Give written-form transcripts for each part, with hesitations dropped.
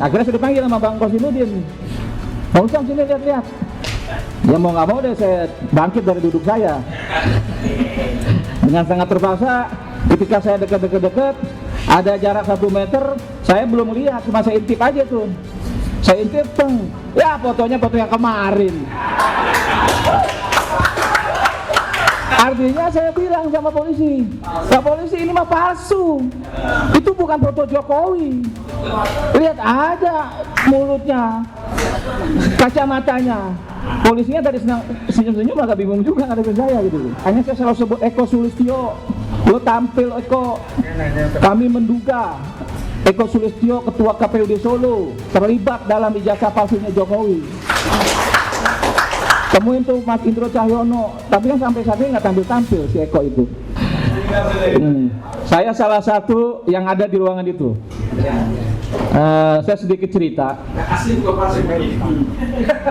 Akhirnya saya dipanggil sama Bang Kosinudin. Bang Usam sini lihat-lihat. Ya mau nggak mau deh saya bangkit dari duduk saya. Dengan sangat terpaksa, ketika saya dekat, ada jarak 1 meter, saya belum lihat, cuma saya intip aja tuh. Saya intip, ya fotonya foto yang kemarin. Artinya saya bilang sama polisi, Pak polisi ini mah palsu, itu bukan foto Jokowi. Lihat aja mulutnya, kacamatanya. Polisinya tadi senyum-senyum agak bingung juga ngadepin saya gitu. Hanya saya selalu sebut Eko Sulistyo, lo tampil Eko. Kami menduga Eko Sulistyo, Ketua KPUD Solo, terlibat dalam ijazah palsunya Jokowi. Temuin tuh Mas Indro Cahyono, tapi kan sampai saat ini nggak tampil-tampil si Eko itu. Saya salah satu yang ada di ruangan itu. Saya sedikit cerita.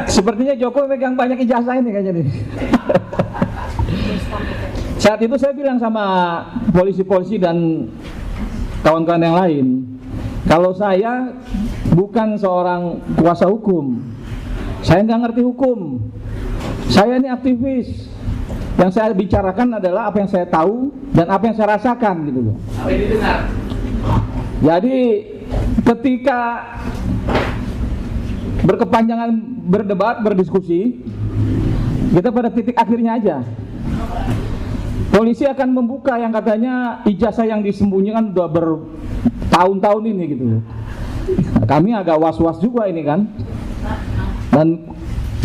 Sepertinya Jokowi megang banyak ijazah ini kayaknya nih. Saat itu saya bilang sama polisi-polisi dan kawan-kawan yang lain, kalau saya bukan seorang kuasa hukum, saya nggak ngerti hukum. Saya ini aktivis. Yang saya bicarakan adalah apa yang saya tahu dan apa yang saya rasakan gitu loh. Jadi ketika berkepanjangan berdebat, berdiskusi, kita pada titik akhirnya aja. Polisi akan membuka yang katanya ijazah yang disembunyikan udah bertahun-tahun ini gitu. Kami agak was-was juga ini kan. Dan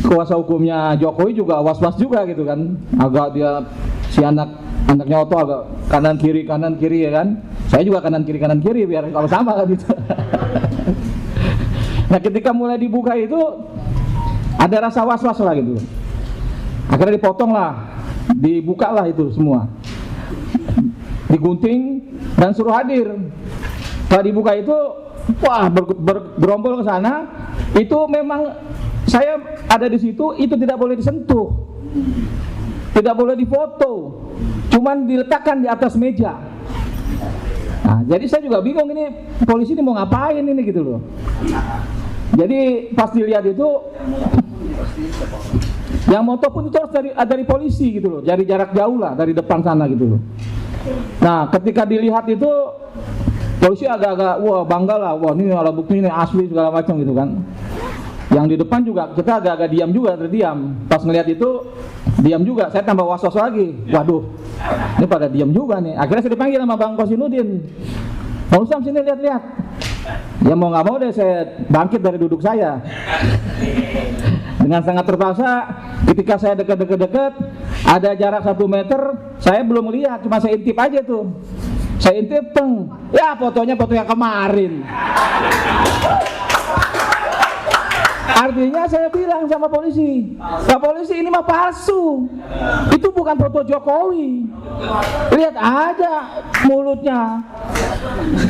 kuasa hukumnya Jokowi juga was-was juga gitu kan. Agak dia si anaknya Otto agak kanan kiri ya kan. Saya juga kanan kiri biar kalau sama kan gitu. Nah ketika mulai dibuka itu ada rasa was-was lah gitu. Akhirnya dipotong lah, dibuka lah itu semua, digunting dan suruh hadir. Setelah dibuka itu, wah bergerombol ke sana. Itu memang saya ada di situ, itu tidak boleh disentuh, tidak boleh difoto, cuman diletakkan di atas meja. Nah, jadi saya juga bingung ini polisi ini mau ngapain ini gitu loh. Jadi pas dilihat itu, yang moto pun itu harus dari polisi gitu loh, dari jarak jauh lah dari depan sana gitu loh. Nah, ketika dilihat itu polisi agak-agak wah bangga lah, wah ini alat bukti ini asli segala macam gitu kan. Yang di depan juga kita agak-agak diam juga, terdiam. Pas ngelihat itu diam juga, saya tambah was-was lagi. Waduh, ini pada diam juga nih. Akhirnya saya dipanggil sama Bang Kosinudin. Bang Usam sini lihat-lihat. Ya mau nggak mau deh saya bangkit dari duduk saya. Dengan sangat terpaksa, ketika saya dekat, ada jarak 1 meter, saya belum lihat, cuma saya intip aja tuh. Saya intip, ya fotonya foto yang kemarin. Artinya saya bilang sama polisi, Pak polisi ini mah palsu, itu bukan foto Jokowi. Lihat aja mulutnya,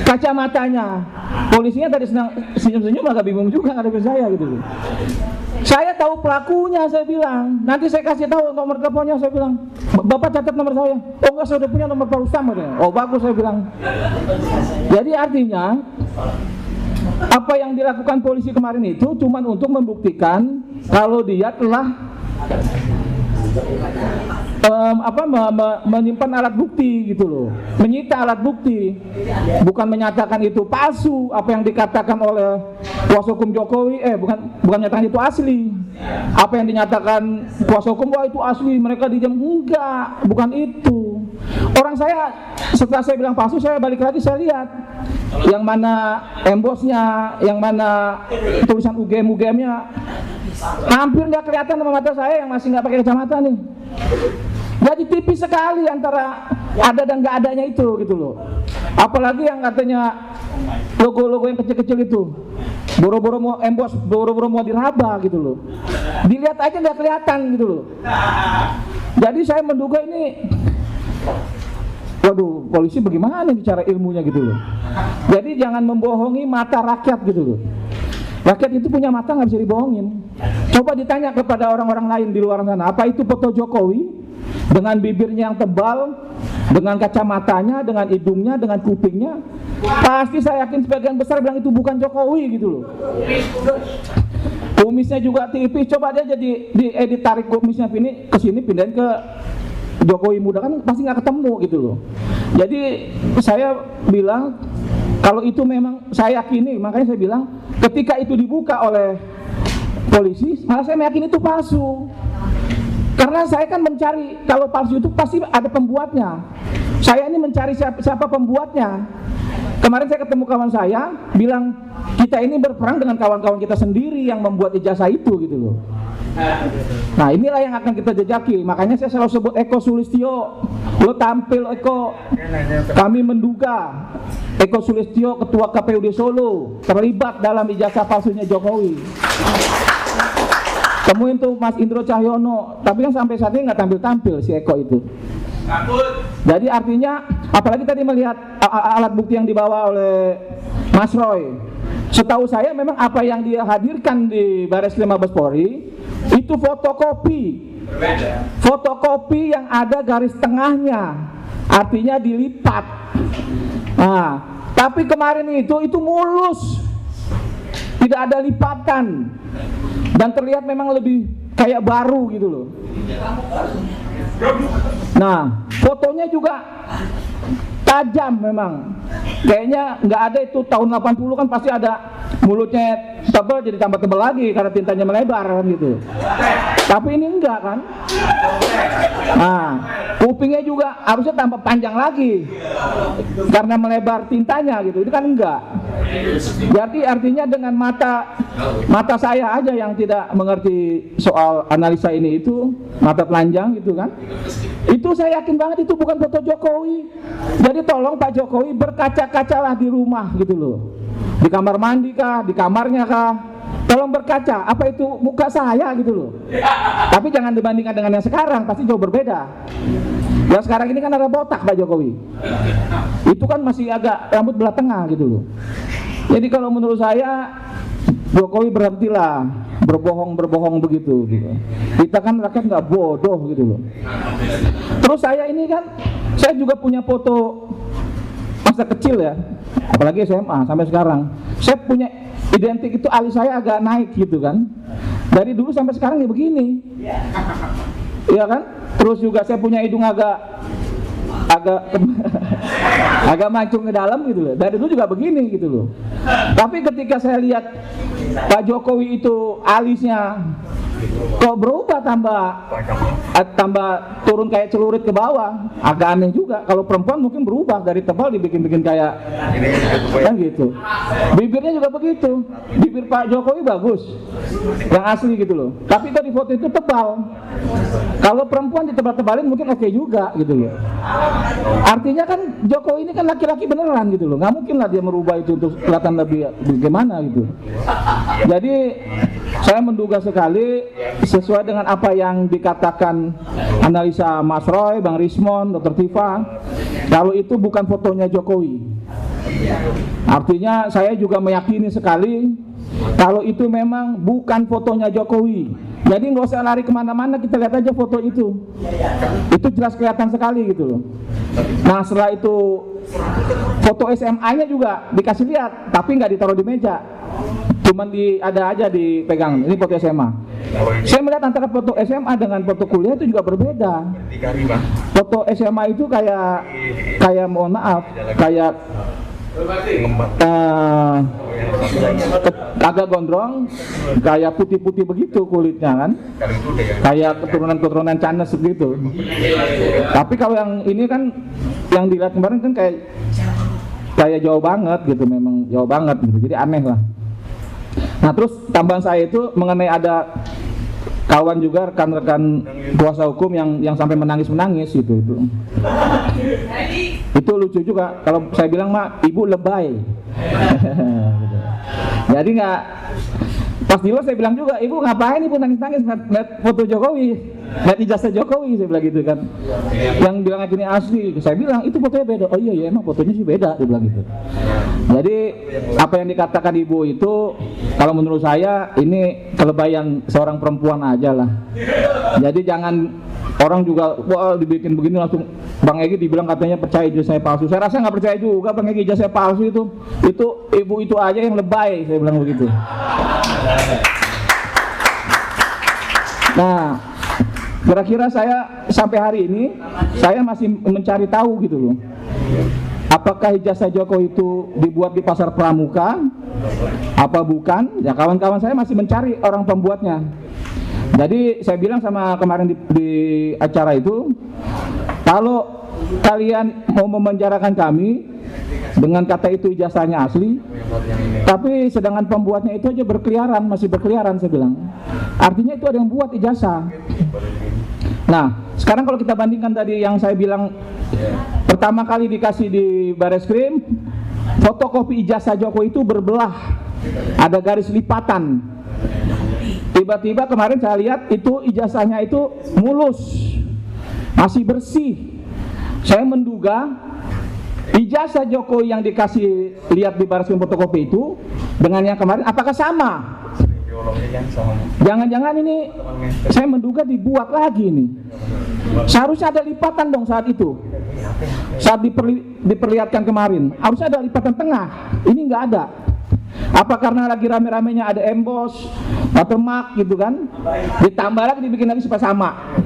kacamatanya. Polisinya tadi senyum-senyum agak bingung juga ngadepin saya gitu. Saya tahu pelakunya, saya bilang. Nanti saya kasih tahu nomor teleponnya, saya bilang. Bapak catat nomor saya. Oh enggak, saya udah punya nomor Pak Ustam katanya. Oh bagus, saya bilang. Jadi artinya apa yang dilakukan polisi kemarin itu cuma untuk membuktikan kalau dia telah menyimpan alat bukti gitu loh, menyita alat bukti, bukan menyatakan itu palsu apa yang dikatakan oleh kuasa hukum Jokowi, bukan menyatakan itu asli, apa yang dinyatakan kuasa hukum wah itu asli, mereka diam, enggak, bukan itu. Orang saya setelah saya bilang palsu, saya balik lagi saya lihat yang mana embosnya, yang mana tulisan UGM-nya hampir nggak kelihatan sama mata saya yang masih nggak pakai kacamata nih. Jadi tipis sekali antara ada dan nggak adanya itu gitu loh. Apalagi yang katanya logo-logo yang kecil-kecil itu, boro-boro mau embos, boro-boro mau diraba gitu loh. Dilihat aja nggak kelihatan gitu loh. Jadi saya menduga ini, waduh, polisi bagaimana bicara ilmunya gitu loh. Jadi jangan membohongi mata rakyat gitu loh. Rakyat itu punya mata nggak bisa dibohongin. Coba ditanya kepada orang-orang lain di luar sana, apa itu foto Jokowi dengan bibirnya yang tebal, dengan kacamatanya, dengan hidungnya, dengan kupingnya? Pasti saya yakin sebagian besar bilang itu bukan Jokowi gitu loh. Kumisnya juga tipis, coba dia jadi diedit tarik kumisnya ini ke sini pindahin ke Jokowi muda, kan pasti nggak ketemu gitu loh. Jadi saya bilang kalau itu memang saya yakini, makanya saya bilang ketika itu dibuka oleh polisi, malah saya meyakini itu palsu. Karena saya kan mencari, kalau palsu itu pasti ada pembuatnya. Saya ini mencari siapa pembuatnya. Kemarin saya ketemu kawan saya, bilang kita ini berperang dengan kawan-kawan kita sendiri yang membuat ijazah itu gitu loh. Nah inilah yang akan kita jejaki. Makanya saya selalu sebut Eko Sulistyo. Lo tampil Eko. Kami menduga Eko Sulistyo, Ketua KPUD Solo, terlibat dalam ijazah palsunya Jokowi. Temuin tuh Mas Indro Cahyono. Tapi kan sampai saat ini nggak tampil-tampil si Eko itu. Jadi artinya, apalagi tadi melihat alat bukti yang dibawa oleh Mas Roy. Setahu saya memang apa yang dia hadirkan di Bareskrim Mabes Polri itu fotokopi. Fotokopi yang ada garis tengahnya, artinya dilipat. Nah, tapi kemarin itu mulus, tidak ada lipatan, dan terlihat memang lebih kayak baru gitu loh. Nah, fotonya juga tajam memang. Kayaknya nggak ada itu tahun 80 kan pasti ada mulutnya tebal jadi tambah tebal lagi karena tintanya melebar kan gitu. Tapi ini enggak kan. Nah, kupingnya juga harusnya tambah panjang lagi karena melebar tintanya gitu. Itu kan enggak. Jadi artinya dengan mata saya aja yang tidak mengerti soal analisa ini itu, mata telanjang gitu kan. Itu saya yakin banget itu bukan foto Jokowi. Jadi tolong Pak Jokowi berkaca-kacalah di rumah gitu loh. Di kamar mandi kah, di kamarnya kah. Tolong berkaca, apa itu muka saya gitu loh. Tapi jangan dibandingkan dengan yang sekarang, pasti jauh berbeda. Yang sekarang ini kan ada botak Pak Jokowi. Itu kan masih agak rambut belah tengah gitu loh. Jadi kalau menurut saya Jokowi berhentilah berbohong begitu gitu. Kita kan rakyat nggak bodoh gitu loh. Terus saya ini kan, saya juga punya foto masa kecil ya, apalagi SMA sampai sekarang. Saya punya identik itu alis saya agak naik gitu kan. Dari dulu sampai sekarang ya begini. Iya kan? Terus juga saya punya hidung agak mancung ke dalam gitu loh. Dari dulu juga begini gitu loh. Tapi ketika saya lihat Pak Jokowi itu alisnya kok berubah tambah turun kayak celurit ke bawah, agak aneh juga. Kalau perempuan mungkin berubah dari tebal dibikin kayak kan gitu. Bibirnya juga begitu. Bibir Pak Jokowi bagus, yang asli gitu loh. Tapi tadi foto itu tebal. Kalau perempuan ditebal-tebalin mungkin oke juga gitu loh. Artinya kan Jokowi ini kan laki-laki beneran gitu loh. Nggak mungkin lah dia merubah itu untuk kelihatan lebih bagaimana gitu. Jadi saya menduga sekali sesuai dengan apa yang dikatakan analisa Mas Roy, Bang Rismon, Dr. Tifa, kalau itu bukan fotonya Jokowi. Artinya saya juga meyakini sekali kalau itu memang bukan fotonya Jokowi. Jadi nggak usah lari kemana-mana, kita lihat aja foto itu. Itu jelas kelihatan sekali gitu loh. Nah setelah itu foto SMA-nya juga dikasih lihat, tapi nggak ditaruh di meja. Cuman ada aja dipegang. Ini foto SMA. Saya melihat antara foto SMA dengan foto kuliah itu juga berbeda. Foto SMA itu kayak mohon maaf, kayak agak gondrong, kayak putih-putih begitu kulitnya kan, kayak keturunan Chinese begitu. Tapi kalau yang ini kan, yang dilihat kemarin kan kayak jauh banget gitu, memang jauh banget gitu. Jadi aneh lah. Nah terus tambahan saya itu mengenai ada kawan juga rekan-rekan kuasa hukum yang sampai menangis gitu itu. Itu lucu juga kalau saya bilang mak ibu lebay. Jadi nggak, pas di luar saya bilang juga ibu ngapain ibu nangis lihat foto Jokowi, lihat ijazah Jokowi, saya bilang gitu kan. Yang bilang gini asli, saya bilang itu fotonya beda. Oh iya emang fotonya sih beda, dia bilang gitu. Jadi apa yang dikatakan ibu itu kalau menurut saya ini kelebayan seorang perempuan aja lah. Jadi jangan Orang juga wah dibikin begini langsung Bang Egy dibilang katanya percaya ijazah palsu. Saya rasa nggak percaya juga Bang Egy ijazah palsu itu ibu itu aja yang lebay, saya bilang begitu. Nah, kira-kira saya sampai hari ini saya masih mencari tahu gitu loh. Apakah ijazah Jokowi itu dibuat di pasar pramuka? Apa bukan? Ya kawan-kawan saya masih mencari orang pembuatnya. Jadi saya bilang sama kemarin di acara itu, kalau kalian mau memenjarakan kami dengan kata itu ijazahnya asli, tapi sedangkan pembuatnya itu aja berkeliaran, masih berkeliaran, saya bilang. Artinya itu ada yang buat ijazah. Nah, sekarang kalau kita bandingkan tadi yang saya bilang pertama kali dikasih di Bareskrim, fotokopi ijazah Jokowi itu berbelah, ada garis lipatan. Tiba-tiba kemarin saya lihat itu ijazahnya itu mulus, masih bersih. Saya menduga ijazah Jokowi yang dikasih lihat di Bareskrim fotokopi itu dengan yang kemarin apakah sama? Jangan-jangan ini saya menduga dibuat lagi nih. Seharusnya ada lipatan dong saat itu. Saat diperlihatkan kemarin, harusnya ada lipatan tengah. Ini nggak ada. Apa karena lagi rame-ramenya ada emboss, watermark gitu kan? Ditambah lagi dibikin lagi supaya sama.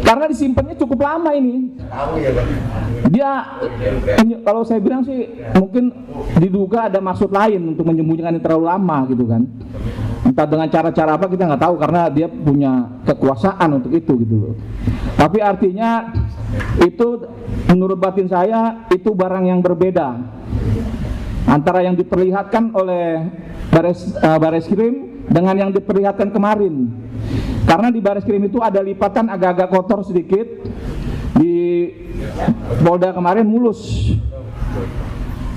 Karena disimpannya cukup lama ini. Dia kalau saya bilang sih mungkin diduga ada maksud lain untuk menyembunyikan ini terlalu lama gitu kan. Entah dengan cara-cara apa kita nggak tahu karena dia punya kekuasaan untuk itu gitu loh. Tapi artinya itu menurut batin saya itu barang yang berbeda antara yang diperlihatkan oleh Bareskrim dengan yang diperlihatkan kemarin. Karena di Bareskrim itu ada lipatan agak-agak kotor sedikit, di Polda kemarin mulus.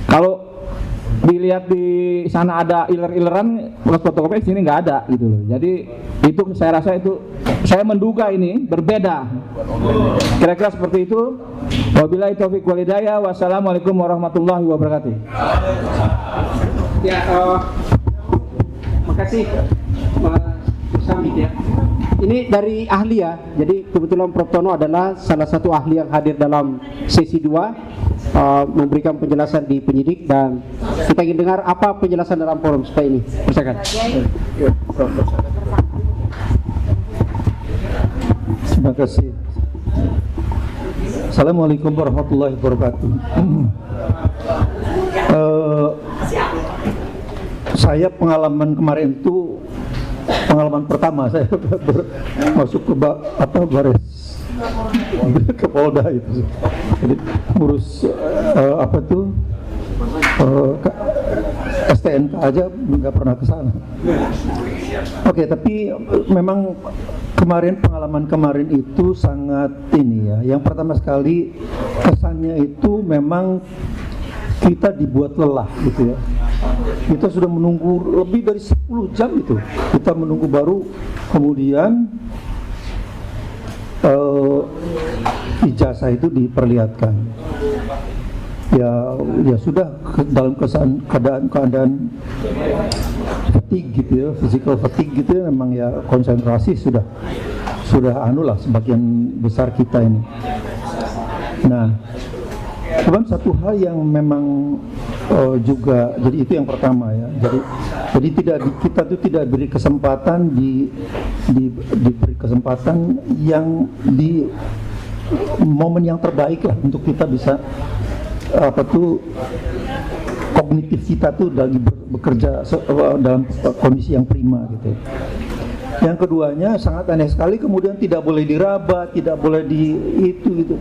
Kalau dilihat di sana ada iler-ileran, bekas fotokopi sini nggak ada gitu loh. Jadi itu saya rasa itu saya menduga ini berbeda. Kira-kira seperti itu. Wabillahi taufiq wal hidayah. Wassalamualaikum warahmatullahi wabarakatuh. Ya, makasih Mas Samit ya. Ini dari ahli ya. Jadi kebetulan Prof Tono adalah salah satu ahli yang hadir dalam sesi 2 memberikan penjelasan di penyidik dan kita ingin dengar apa penjelasan dalam forum supaya ini. Persilakan. Terima kasih. Assalamualaikum warahmatullahi wabarakatuh. Saya pengalaman kemarin itu pengalaman pertama saya masuk ke Bares ke Polda itu. Jadi ngurus STNK aja nggak pernah ke sana. Oke, tapi memang pengalaman kemarin itu sangat ini ya. Yang pertama sekali kesannya itu memang kita dibuat lelah gitu ya. Kita sudah menunggu lebih dari 10 jam itu. Kita menunggu baru kemudian ijazah itu diperlihatkan. Ya sudah dalam keadaan fatigue gitu ya, physical fatigue gitu ya, memang ya konsentrasi sudah anulah sebagian besar kita ini. Nah, cuman satu hal yang memang juga, jadi itu yang pertama ya. Jadi kita tuh tidak diberi kesempatan diberi kesempatan yang di momen yang terbaik lah untuk kita bisa kognitif kita tuh lagi bekerja dalam kondisi yang prima gitu. Yang keduanya sangat aneh sekali, kemudian tidak boleh diraba, tidak boleh gitu.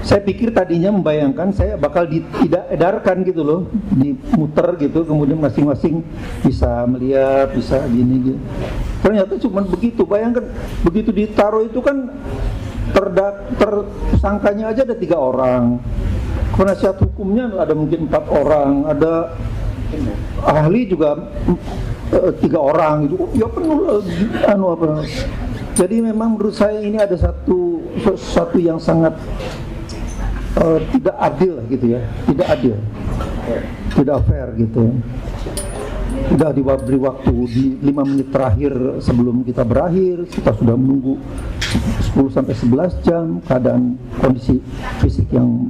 Saya pikir tadinya membayangkan saya bakal tidak edarkan gitu loh, dimuter gitu, kemudian masing-masing bisa melihat, bisa gini gitu. Ternyata cuma begitu. Bayangkan begitu ditaruh itu kan tersangkanya aja ada 3 orang. Penasihat hukumnya ada mungkin 4 orang, ada ahli juga 3 orang gitu. Ya penuh Jadi memang menurut saya ini ada sesuatu yang sangat tidak adil gitu ya, tidak adil, tidak fair gitu. sudah diberi waktu di 5 menit terakhir sebelum kita berakhir, kita sudah menunggu 10 sampai 11 jam, keadaan kondisi fisik yang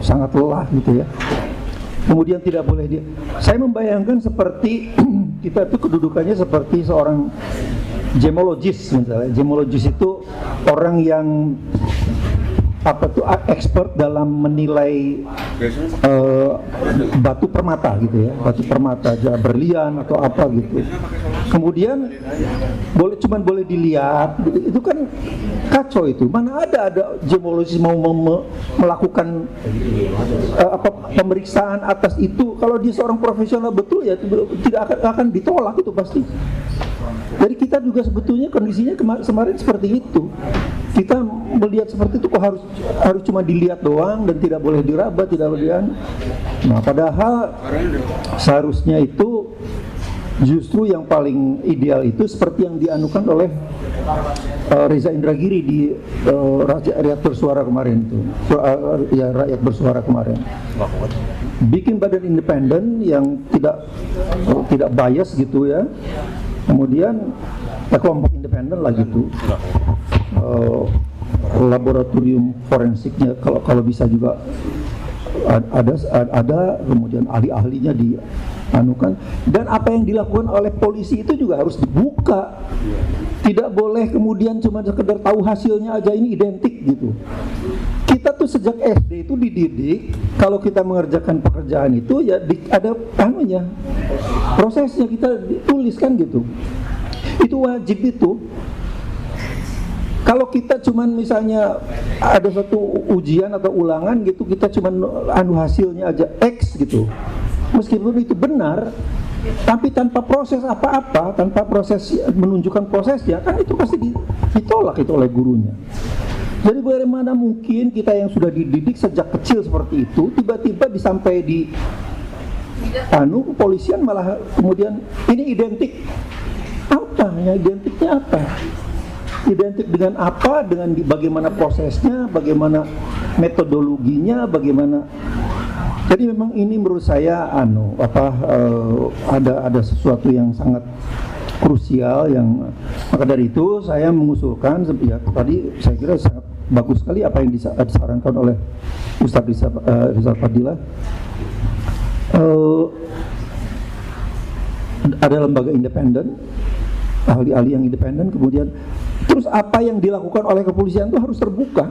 sangat lelah gitu ya. Kemudian tidak boleh saya membayangkan seperti kita itu kedudukannya seperti seorang gemologis misalnya. Gemologis itu orang yang expert dalam menilai batu permata gitu ya, batu permata, berlian atau apa gitu. Kemudian cuman boleh dilihat, itu kan kacau itu. Mana ada gemologis mau melakukan pemeriksaan atas itu. Kalau dia seorang profesional betul ya tidak akan ditolak itu pasti. Jadi kita juga sebetulnya kondisinya kemarin seperti itu. Kita melihat seperti itu kok harus cuma dilihat doang dan tidak boleh diraba, tidak boleh. Nah, padahal seharusnya itu justru yang paling ideal itu seperti yang dianukan oleh Reza Indragiri di Rakyat Bersuara kemarin itu. Ya, Rakyat Bersuara kemarin. Bikin badan independen yang tidak bias gitu ya. Kemudian kelompok independen lah gitu. Laboratorium forensiknya kalau bisa juga ada kemudian ahli-ahlinya dianukan, dan apa yang dilakukan oleh polisi itu juga harus dibuka. Tidak boleh kemudian cuma sekedar tahu hasilnya aja ini identik gitu. Kita tuh sejak SD itu dididik kalau kita mengerjakan pekerjaan itu ya ada prosesnya kita dituliskan gitu. Itu wajib itu. Kalau kita cuman misalnya ada satu ujian atau ulangan gitu, kita cuman hasilnya aja X gitu. Meskipun itu benar, tapi tanpa proses apa-apa, tanpa proses menunjukkan prosesnya, kan itu pasti ditolak itu oleh gurunya. Jadi bagaimana mungkin kita yang sudah dididik sejak kecil seperti itu, tiba-tiba disampai di kepolisian malah kemudian ini identik apa? Ya identiknya apa? Identik dengan apa? Dengan bagaimana prosesnya, bagaimana metodologinya, bagaimana. Jadi memang ini menurut saya ada sesuatu yang sangat krusial yang maka dari itu saya mengusulkan ya, tadi saya kira sangat bagus sekali apa yang disarankan oleh Ustadz Rizal Fadilah. Ada lembaga independen, ahli-ahli yang independen, kemudian terus apa yang dilakukan oleh kepolisian itu harus terbuka.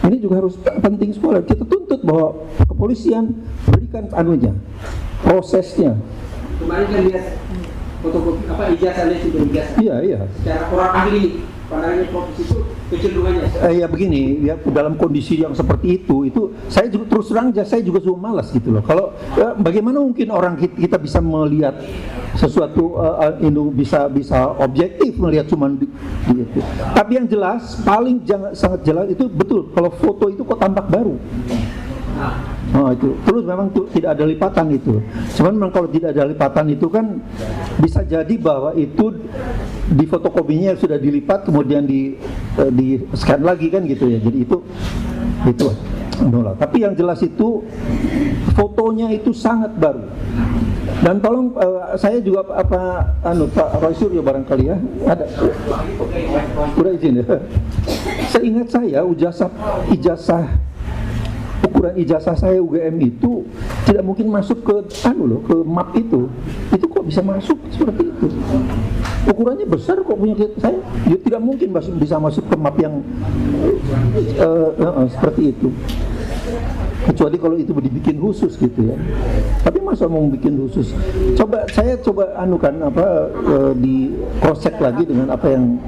Ini juga harus penting sekali. Kita tuntut bahwa kepolisian berikan prosesnya. Kemarin kan lihat fotokopi ijazahnya itu ijazah. Iya. Secara orang ahli pandangannya profesi itu kecenderungannya. Ya begini, ya dalam kondisi yang seperti itu saya juga terus terang saya juga malas gitu loh. Kalau bagaimana mungkin orang kita bisa melihat sesuatu bisa objektif melihat cuman gitu. Tapi yang jelas sangat jelas itu betul kalau foto itu kok tampak baru. Oh itu terus memang tidak ada lipatan itu. Cuman memang kalau tidak ada lipatan itu kan bisa jadi bahwa itu di fotokopinya sudah dilipat kemudian di scan lagi kan gitu ya. Jadi itu nolak. Tapi yang jelas itu fotonya itu sangat baru. Dan tolong saya juga Pak Roy Suryo barangkali ya ada udah izin ya. Seingat saya ukuran ijazah saya UGM itu tidak mungkin masuk ke ke map itu kok bisa masuk seperti itu. Ukurannya besar kok punya saya, ya tidak mungkin bisa masuk ke map yang seperti itu. Kecuali kalau itu dibikin khusus gitu ya. Tapi masa mau bikin khusus? Saya coba di cross check lagi dengan apa yang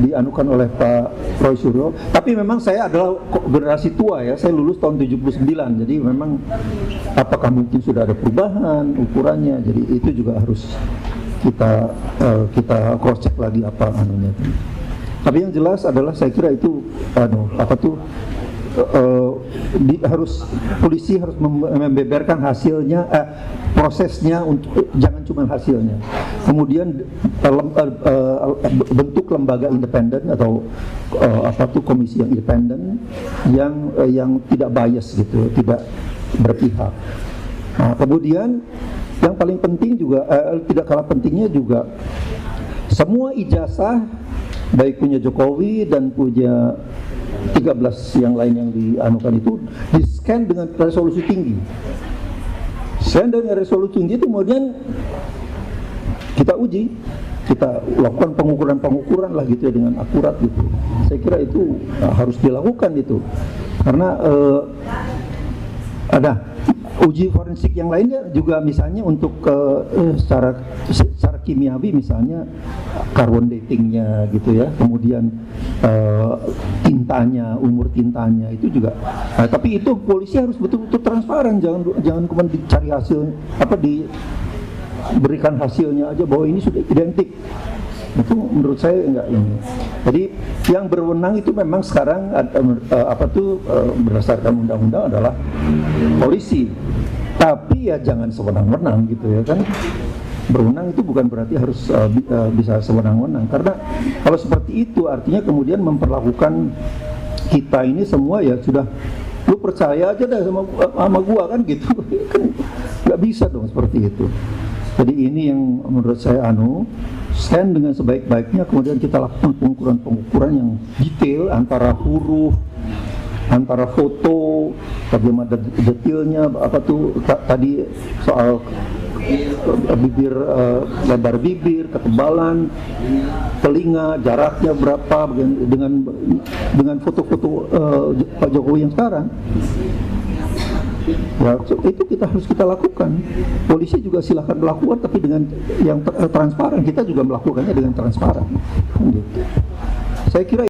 dianukan oleh Pak Roy Suryo. Tapi memang saya adalah generasi tua ya. Saya lulus tahun 79. Jadi memang apakah mungkin sudah ada perubahan ukurannya? Jadi itu juga harus kita cross check lagi apa anunya. Tapi yang jelas adalah saya kira itu polisi harus membeberkan hasilnya, prosesnya untuk jangan cuma hasilnya. Kemudian bentuk lembaga independen atau komisi yang independen yang tidak bias gitu, tidak berpihak. Nah, kemudian yang paling penting juga, tidak kalah pentingnya juga, semua ijazah baik punya Jokowi dan punya 13 yang lain yang dianukan itu di-scan dengan resolusi tinggi. Scan dengan resolusi tinggi itu kemudian kita uji, kita lakukan pengukuran lah gitu ya dengan akurat gitu. Saya kira itu harus dilakukan itu, karena ada uji forensik yang lainnya juga, misalnya untuk secara kimiawi, misalnya carbon datingnya gitu ya, kemudian tintanya, umur tintanya itu juga. Nah, tapi itu polisi harus betul-betul transparan, jangan kemudian dicari hasil diberikan hasilnya aja bahwa ini sudah identik. Itu menurut saya enggak ini. Jadi yang berwenang itu memang sekarang berdasarkan undang-undang adalah polisi. Tapi ya jangan sewenang-wenang gitu ya kan. Berwenang itu bukan berarti harus bisa sewenang-wenang, karena kalau seperti itu artinya kemudian memperlakukan kita ini semua ya sudah, lu percaya aja dah sama gua kan gitu. Kan nggak bisa dong seperti itu. Jadi ini yang menurut saya scan dengan sebaik-baiknya, kemudian kita lakukan pengukuran yang detail antara huruf, antara foto, bagaimana detailnya, tadi soal bibir, lebar bibir, ketebalan telinga, jaraknya berapa dengan foto-foto Pak Jokowi yang sekarang. Ya, itu harus kita lakukan. Polisi juga silahkan melakukan, tapi dengan yang transparan. Kita juga melakukannya dengan transparan. Gitu. Saya kira